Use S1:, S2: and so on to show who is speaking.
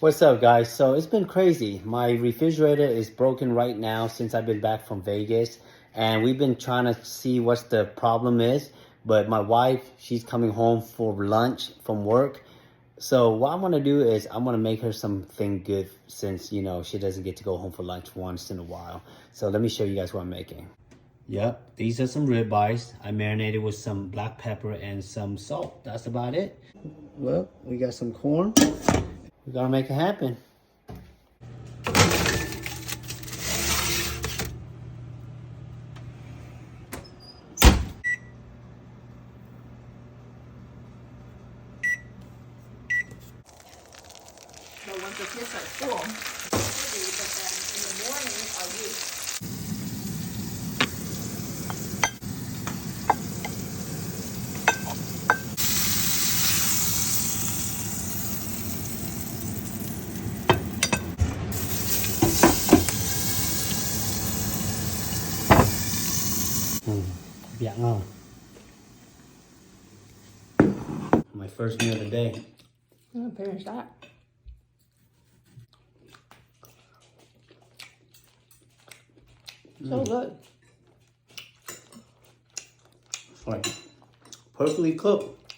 S1: What's up, guys? So it's been crazy. My refrigerator is broken right now since I've been back from Vegas, and we've been trying to see what's the problem is. But my wife, she's coming home for lunch from work. So what I'm gonna do is I'm gonna make her something good since, you know, she doesn't get to go home for lunch once in a while. So let me show you guys what I'm making. Yep, these are some ribeyes. I marinated with some black pepper and some salt. That's about it. Well, we got some corn. We gotta make it happen.
S2: But once the kids are full, but then in the morning I'll use.
S1: Yeah, my first meal of the day.
S2: I'm gonna finish that. So good.
S1: It's like perfectly cooked.